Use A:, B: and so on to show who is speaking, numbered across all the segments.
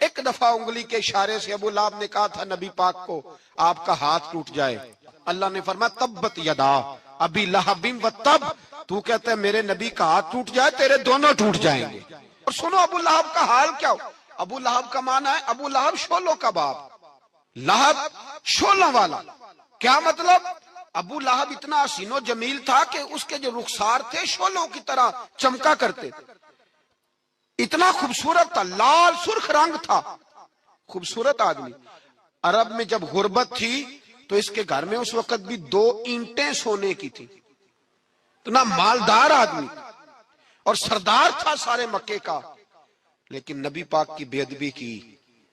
A: ایک دفعہ انگلی کے اشارے سے ابو لہب نے کہا تھا نبی پاک کو آپ کا ہاتھ ٹوٹ جائے، اللہ نے فرمایا تبت یدا ابی لہب و تب، تو کہتا ہے میرے نبی کا ہاتھ ٹوٹ جائے تیرے دونوں ٹوٹ جائیں گے۔ اور سنو ابو لہب کا حال کیا ہو۔ ابو لہب کا معنی ہے ابو لہب شولوں کا باپ، لہب شولوں والا۔ کیا مطلب؟ ابو لہب اتنا حسین و جمیل تھا کہ اس کے جو رخسار تھے شولوں کی طرح چمکا کرتے تھے، اتنا خوبصورت تھا، لال سرخ رنگ تھا، خوبصورت آدمی۔ عرب میں جب غربت تھی تو اس کے گھر میں اس وقت بھی 2 اینٹیں سونے کی تھی، اتنا مالدار آدمی اور سردار تھا سارے مکے کا۔ لیکن نبی پاک کی بے ادبی کی،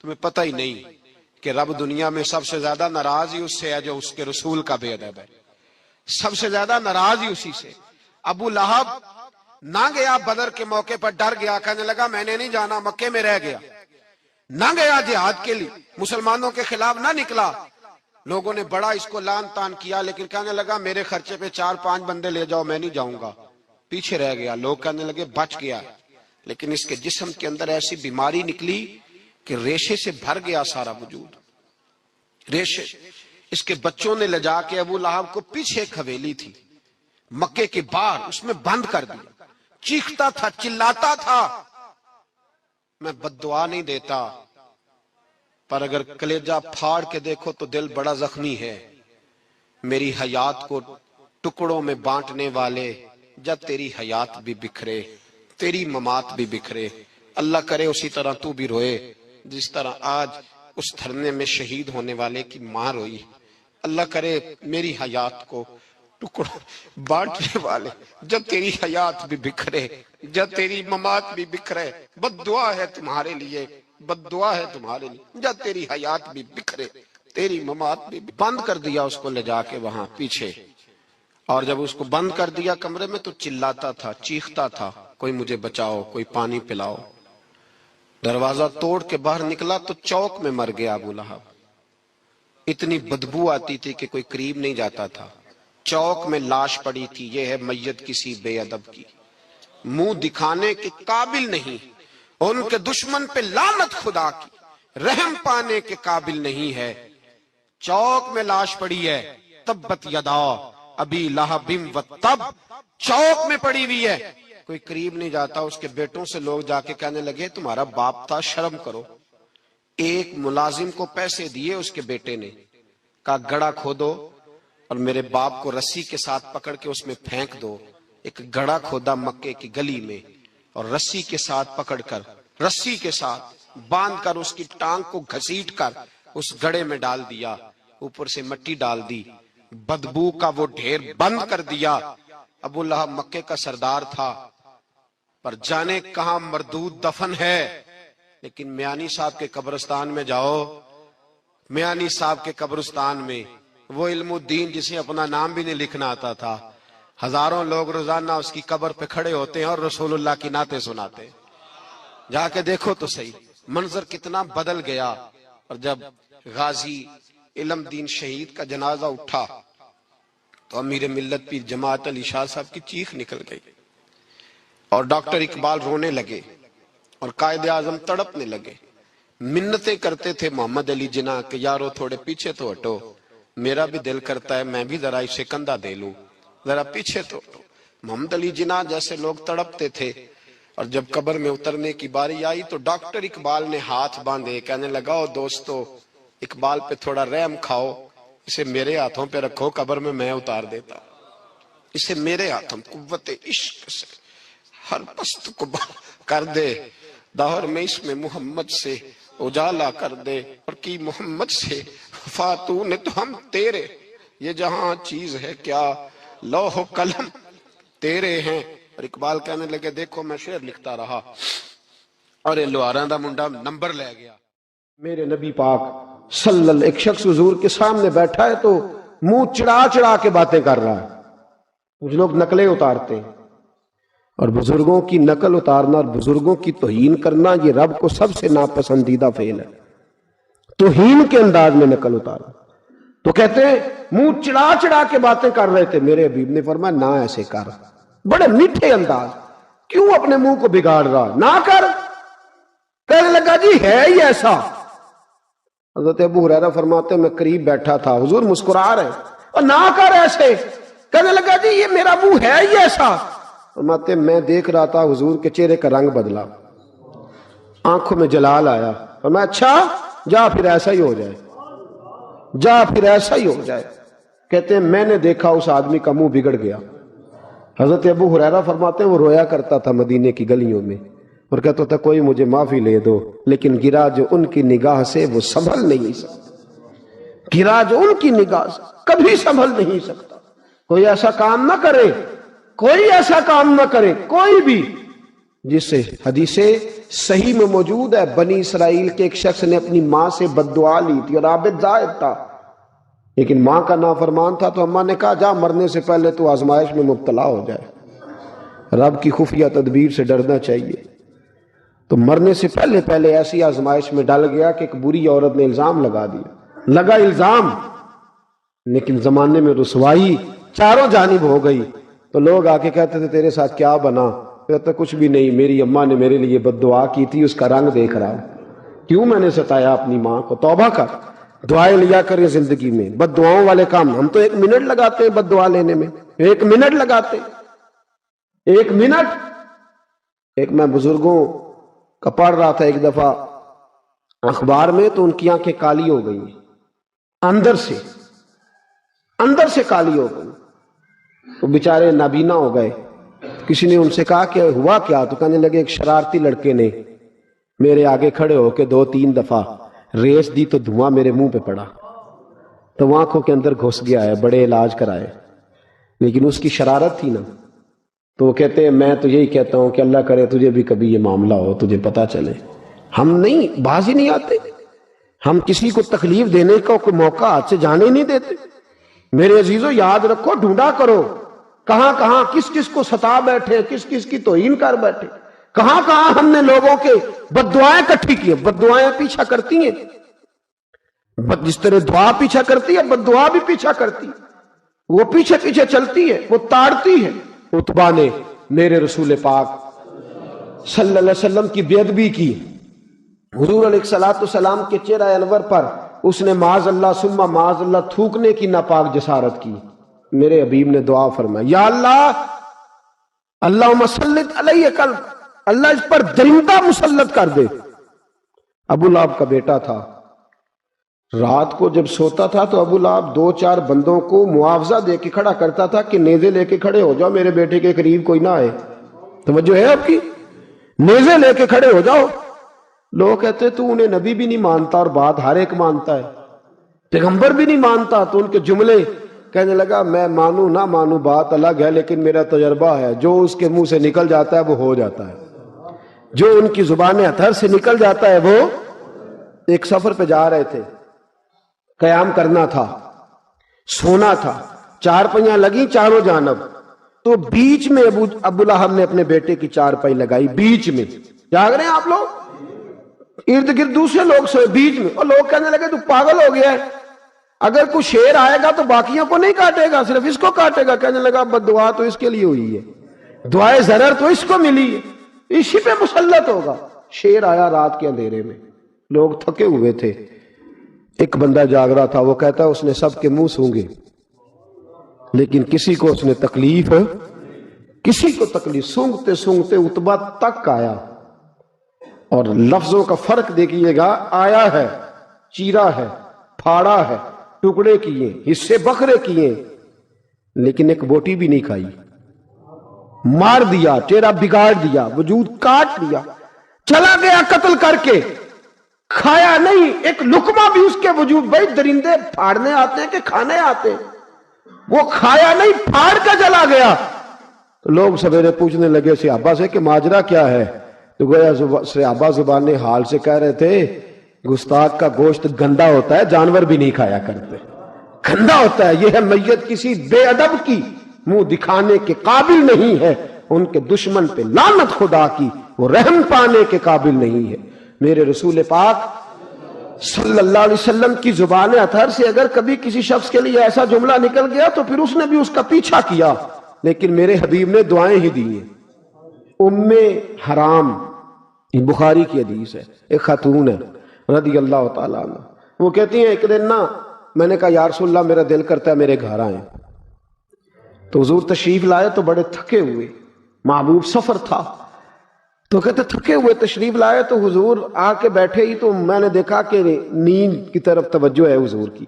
A: تمہیں پتہ ہی نہیں کہ رب دنیا میں سب سے زیادہ ناراض ہی اس سے ہے جو اس کے رسول کا بے ادب ہے، سب سے زیادہ ناراض ہی اسی سے۔ ابو لہب نہ گیا بدر کے موقع پر، ڈر گیا، کہنے لگا میں نے نہیں جانا، مکے میں رہ گیا، نہ گیا جہاد کے لیے، مسلمانوں کے خلاف نہ نکلا۔ لوگوں نے بڑا اس کو لان تان کیا، لیکن کہنے لگا میرے خرچے پہ 4-5 بندے لے جاؤ، میں نہیں جاؤں گا، پیچھے رہ گیا۔ لوگ کہنے لگے بچ گیا، لیکن اس کے جسم کے اندر ایسی بیماری نکلی کہ ریشے سے بھر گیا سارا وجود، ریشے۔ اس کے بچوں نے لے جا کے ابو لہب کو پیچھے ایک حویلی تھی مکے کے باہر، اس میں بند کر دیا۔ چیختا تھا، چلاتا تھا، میں بد دعا نہیں دیتا، پر اگر کلیجہ پھاڑ کے دیکھو تو دل بڑا زخمی ہے۔ میری حیات کو ٹکڑوں میں بانٹنے والے، جب تیری حیات بھی بکھرے تیری ممات بھی بکھرے۔ اللہ کرے اسی طرح تو بھی روئے جس طرح آج اس دھرنے میں شہید ہونے والے کی ماں روئی۔ اللہ کرے میری حیات کو ٹکڑوں بانٹنے والے، جب تیری حیات بھی بکھرے جب تیری ممات بھی بکھرے۔ بد دعا ہے تمہارے لیے، بد دعا ہے تمہارے لیے، جب تیری حیات بھی بکھرے تیری ممات بھی۔ بند کر دیا اس کو لے جا کے وہاں پیچھے، اور جب اس کو بند کر دیا کمرے میں تو چلاتا تھا، چیختا تھا، کوئی مجھے بچاؤ، کوئی پانی پلاؤ۔ دروازہ توڑ کے باہر نکلا تو چوک میں مر گیا ابو لہب۔ اتنی بدبو آتی تھی کہ کوئی قریب نہیں جاتا تھا۔ چوک میں لاش پڑی تھی، یہ ہے میت کسی بے ادب کی، منہ دکھانے کے قابل نہیں، ان کے دشمن پہ لعنت خدا کی، رحم پانے کے قابل نہیں ہے۔ چوک میں لاش پڑی ہے، تبت یدا ابی لہب و تب، چوک میں پڑی ہوئی ہے، کوئی قریب نہیں جاتا۔ اس کے بیٹوں سے لوگ جا کے کہنے لگے تمہارا باپ تھا، شرم کرو۔ ایک ملازم کو پیسے دیے، اس کے بیٹے نے کہا گڑھا کھودو اور میرے باپ کو رسی کے ساتھ پکڑ کے اس میں پھینک دو۔ ایک گڑھا کھودا مکے کی گلی میں، اور رسی کے ساتھ پکڑ کر، رسی کے ساتھ باندھ کر اس کی ٹانگ کو گھسیٹ کر اس گڑھے میں ڈال دیا، اوپر سے مٹی ڈال دی، بدبو کا وہ ڈھیر بند کر دیا۔ ابو لہب مکے کا سردار تھا، پر جانے کہاں مردود دفن ہے۔ لیکن میانی صاحب کے قبرستان میں جاؤ، میانی صاحب کے قبرستان میں وہ علم الدین جسے اپنا نام بھی نہیں لکھنا آتا تھا، ہزاروں لوگ روزانہ اس کی قبر پہ کھڑے ہوتے ہیں اور رسول اللہ کی نعتیں سناتے ہیں۔ جا کے دیکھو تو صحیح منظر کتنا بدل گیا۔ اور جب غازی علم دین شہید کا جنازہ اٹھا تو امیر ملت پیر جماعت علی شاہ صاحب کی چیخ نکل گئی، اور ڈاکٹر اقبال رونے لگے، اور قائد اعظم تڑپنے لگے، منتیں کرتے تھے محمد علی جناح کہ یارو تھوڑے پیچھے تو ہٹو، میرا بھی دل کرتا ہے میں بھی ذرا اسے کندھا دے لوں، ذرا پیچھے تو ہٹو۔ محمد علی جناح جیسے لوگ تڑپتے تھے، اور جب قبر میں اترنے کی باری آئی تو ڈاکٹر اقبال نے ہاتھ باندھے، کہنے لگا او دوستو اقبال پہ تھوڑا رحم کھاؤ، اسے میرے ہاتھوں پہ رکھو، قبر میں اتار دیتا، اسے میرے ہاتھوں قوت عشق سے ہر پست کو کر دے، دہر میں اس میں محمد سے اجالا کر دے، اور کی محمد سے فاتو نے تو ہم تیرے، یہ جہاں چیز ہے کیا لوح و قلم تیرے ہیں۔ اور اقبال کہنے لگے دیکھو میں شعر لکھتا رہا اور یہ لوہاراں دا منڈا نمبر لے گیا۔ میرے نبی پاک صلی اللہ علیہ وسلم، ایک شخص حضور کے سامنے بیٹھا ہے تو منہ چڑھا چڑھا کے باتیں کر رہا ہے، کچھ لوگ نقلیں اتارتے ہیں، اور بزرگوں کی نقل اتارنا اور بزرگوں کی توہین کرنا یہ رب کو سب سے ناپسندیدہ فعل ہے۔ توہین کے انداز میں نقل اتارنا، تو کہتے ہیں منہ چڑھا چڑھا کے باتیں کر رہے تھے، میرے حبیب نے فرمایا نہ ایسے کر، بڑے میٹھے انداز، کیوں اپنے منہ کو بگاڑ رہا، نہ کر۔ کہنے لگا جی ہے ہی ایسا. حضرت ابو ہریرہ فرماتے میں قریب بیٹھا تھا، حضور مسکرا رہے اور نہ کر ایسے. کہنے لگا جی یہ میرا منہ ہے ہی ایسا. فرماتے میں دیکھ رہا تھا حضور کے چہرے کا رنگ بدلا، آنکھوں میں جلال آیا. فرمایا اچھا جا پھر ایسا ہی ہو جائے، جا پھر ایسا ہی ہو جائے. کہتے ہیں میں نے دیکھا اس آدمی کا منہ بگڑ گیا. حضرت ابو ہریرہ فرماتے ہیں وہ رویا کرتا تھا مدینے کی گلیوں میں اور کہتا تھا کوئی مجھے معافی لے دو، لیکن گرا جو ان کی نگاہ سے وہ سنبھل نہیں سکتا. گرا جو ان کی نگاہ سے کبھی سنبھل نہیں سکتا. کوئی ایسا کام نہ کرے، کوئی ایسا کام نہ کرے کوئی بھی جس سے حدیث صحیح میں موجود ہے بنی اسرائیل کے ایک شخص نے اپنی ماں سے بد دعا لی تھی اور عابد زاہد تھا، لیکن ماں کا نافرمان تھا تو اماں نے کہا جا مرنے سے پہلے تو آزمائش میں مبتلا ہو جائے. رب کی خفیہ تدبیر سے ڈرنا چاہیے. تو مرنے سے پہلے پہلے ایسی آزمائش میں ڈال گیا کہ ایک بری عورت نے الزام لگا دیا. لگا الزام لیکن زمانے میں رسوائی چاروں جانب ہو گئی. تو لوگ آ کے کہتے تھے تیرے ساتھ کیا بنا؟ کہتا کچھ بھی نہیں، میری اماں نے میرے لیے بد دعا کی تھی، اس کا رنگ دیکھ رہا ہوں. کیوں میں نے ستایا اپنی ماں کو؟ توبہ کر، دعائیں لیا کریں زندگی میں. بد دعاؤں والے کام ہم تو 1 منٹ لگاتے ہیں بد دعا لینے میں، 1 منٹ لگاتے، 1 منٹ. ایک میں بزرگوں کا پڑھ رہا تھا ایک دفعہ اخبار میں تو ان کی آنکھیں کالی ہو گئی، اندر سے کالی ہو گئی. وہ بیچارے نابینا ہو گئے. کسی نے ان سے کہا کہ ہوا کیا؟ تو کہنے لگے ایک شرارتی لڑکے نے میرے آگے کھڑے ہو کے 2-3 دفعہ ریس دی تو دھواں میرے منہ پہ پڑا تو وہ آنکھوں کے اندر گھس گیا ہے، بڑے علاج کرائے، لیکن اس کی شرارت تھی نا. تو وہ کہتے ہیں میں تو یہی کہتا ہوں کہ اللہ کرے تجھے بھی کبھی یہ معاملہ ہو، تجھے پتا چلے. ہم نہیں باز ہی نہیں آتے، ہم کسی کو تکلیف دینے کا کوئی موقع ہاتھ سے جانے نہیں دیتے. میرے عزیزو یاد رکھو، ڈھونڈا کرو کہاں کہاں کس کس کو ستا بیٹھے، کس کس کی توہین کر بیٹھے، کہاں کہاں ہم نے لوگوں کے بد دعائیں اکٹھی کی. بد دعائیں پیچھا کرتی ہیں، جس طرح دعا پیچھا کرتی ہے بد دعا بھی پیچھا کرتی ہے. وہ پیچھے پیچھے چلتی ہے، وہ تاڑتی ہے. عتبہ نے میرے رسول پاک صلی اللہ علیہ وسلم کی بے ادبی کی. حضور علیہ السلام کے چہرہ انور پر اس نے معاذ اللہ ثم معاذ اللہ تھوکنے کی ناپاک جسارت کی. میرے حبیب نے دعا فرمائی یا اللہ اللہم سلط علیہ قلب، اللہ اس پر درندہ مسلط کر دے. ابو لہب کا بیٹا تھا، رات کو جب سوتا تھا تو ابو لہب 2-4 بندوں کو معاوضہ دے کے کھڑا کرتا تھا کہ نیزے لے کے کھڑے ہو جاؤ، میرے بیٹے کے قریب کوئی نہ آئے. توجہ ہے آپ کی؟ نیزے لے کے کھڑے ہو جاؤ. لوگ کہتے تو انہیں نبی بھی نہیں مانتا اور بات ہر ایک مانتا ہے، پیغمبر بھی نہیں مانتا. تو ان کے جملے کہنے لگا میں مانوں نہ مانوں بات الگ ہے، لیکن میرا تجربہ ہے جو اس کے منہ سے نکل جاتا ہے وہ ہو جاتا ہے، جو ان کی زبان اطہر سے نکل جاتا ہے وہ. ایک سفر پہ جا رہے تھے، قیام کرنا تھا، سونا تھا، 4 پہیاں لگی چاروں جانب. تو بیچ میں ابو لہب نے اپنے بیٹے کی 4 پائی لگائی، بیچ میں. جاگ رہے ہیں آپ لوگ؟ ارد گرد دوسرے لوگ سوئے، بیچ میں. اور لوگ کہنے لگے تو پاگل ہو گیا ہے، اگر کوئی شیر آئے گا تو باقیوں کو نہیں کاٹے گا، صرف اس کو کاٹے گا. کہنے لگا بد دعا تو اس کے لیے ہوئی ہے، دعائے ضرر تو اس کو ملی ہے، اسی پہ مسلط ہوگا. شیر آیا رات کے اندھیرے میں، لوگ تھکے ہوئے تھے. ایک بندہ جاگ رہا تھا، وہ کہتا ہے اس نے سب کے منہ سونگے لیکن کسی کو اس نے تکلیف، کسی کو تکلیف. سونگتے سونگتے عتبہ تک آیا. اور لفظوں کا فرق دیکھیے گا، آیا ہے، چیرا ہے، پھاڑا ہے، ٹکڑے کیے، حصے بکھرے کیے، لیکن ایک بوٹی بھی نہیں کھائی. مار دیا، چہرہ بگاڑ دیا، وجود کاٹ دیا، چلا گیا قتل کر کے. کھایا نہیں، ایک لقمہ بھی اس کے وجود. بھائی درندے پھاڑنے آتے ہیں کہ کھانے آتے ہیں؟ وہ کھایا نہیں، پھاڑ کا چلا گیا. تو لوگ سویرے پوچھنے لگے صحابہ سے کہ ماجرا کیا ہے؟ تو گویا صحابہ زبان حال سے کہہ رہے تھے گستاخ کا گوشت گندا ہوتا ہے، جانور بھی نہیں کھایا کرتے، گندا ہوتا ہے. یہ ہے میت کسی بے ادب کی منہ دکھانے کے قابل نہیں ہے. ان کے دشمن پہ لعنت خدا کی، وہ رحم پانے کے قابل نہیں ہے. میرے رسول پاک صلی اللہ علیہ وسلم کی زبان اطہر سے اگر کبھی کسی شخص کے لیے ایسا جملہ نکل گیا تو پھر اس نے بھی اس کا پیچھا کیا، لیکن میرے حبیب نے دعائیں ہی دی ہیں. ام حرام یہ بخاری کی حدیث ہے، ایک خاتون ہے رضی اللہ تعالیٰ عنہ، وہ کہتی ہیں ایک دن نا میں نے کہا یا رسول اللہ میرا دل کرتا ہے میرے گھر آئیں، تو حضور تشریف لائے تو بڑے تھکے ہوئے، محبوب سفر تھا، تو کہتے تھکے ہوئے تشریف لائے تو حضور آ کے بیٹھے ہی تو میں نے دیکھا کہ نیند کی طرف توجہ ہے حضور کی،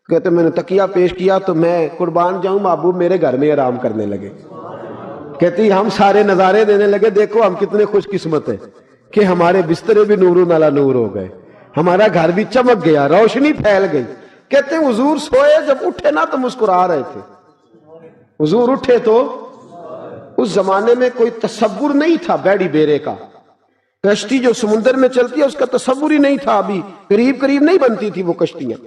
A: کہتے میں نے تکیہ پیش کیا تو میں قربان جاؤں محبوب میرے گھر میں آرام کرنے لگے، کہتی ہم سارے نظارے دینے لگے، دیکھو ہم کتنے خوش قسمت ہیں کہ ہمارے بسترے بھی نور علی نور ہو گئے، ہمارا گھر بھی چمک گیا، روشنی پھیل گئی۔ کہتے ہیں حضور سوئے جب اٹھے نا تو مسکرا رہے تھے، حضور اٹھے تو اس زمانے میں کوئی تصور نہیں تھا بیڑی بیرے کا، کشتی جو سمندر میں چلتی ہے اس کا تصور ہی نہیں تھا، ابھی قریب قریب نہیں بنتی تھی وہ کشتیاں،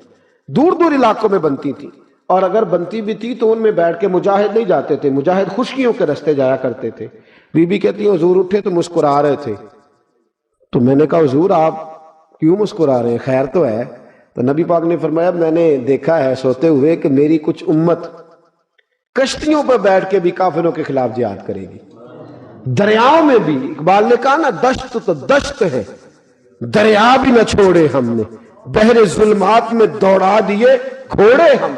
A: دور دور علاقوں میں بنتی تھی، اور اگر بنتی بھی تھی تو ان میں بیٹھ کے مجاہد نہیں جاتے تھے، مجاہد خشکیوں کے رستے جایا کرتے تھے۔ بی بی کہتی ہیں حضور اٹھے تو مسکرا رہے تھے، تو میں نے کہا حضور آپ کیوں مسکرا رہے ہیں، خیر تو ہے؟ تو نبی پاک نے فرمایا میں نے دیکھا ہے سوتے ہوئے کہ میری کچھ امت کشتیوں پر بیٹھ کے بھی کافروں کے خلاف جہاد کرے گی، دریاؤں میں بھی، اقبال نے کہا نا دشت تو دشت ہے دریا بھی نہ چھوڑے ہم نے، بحر ظلمات میں دوڑا دیے گھوڑے ہم۔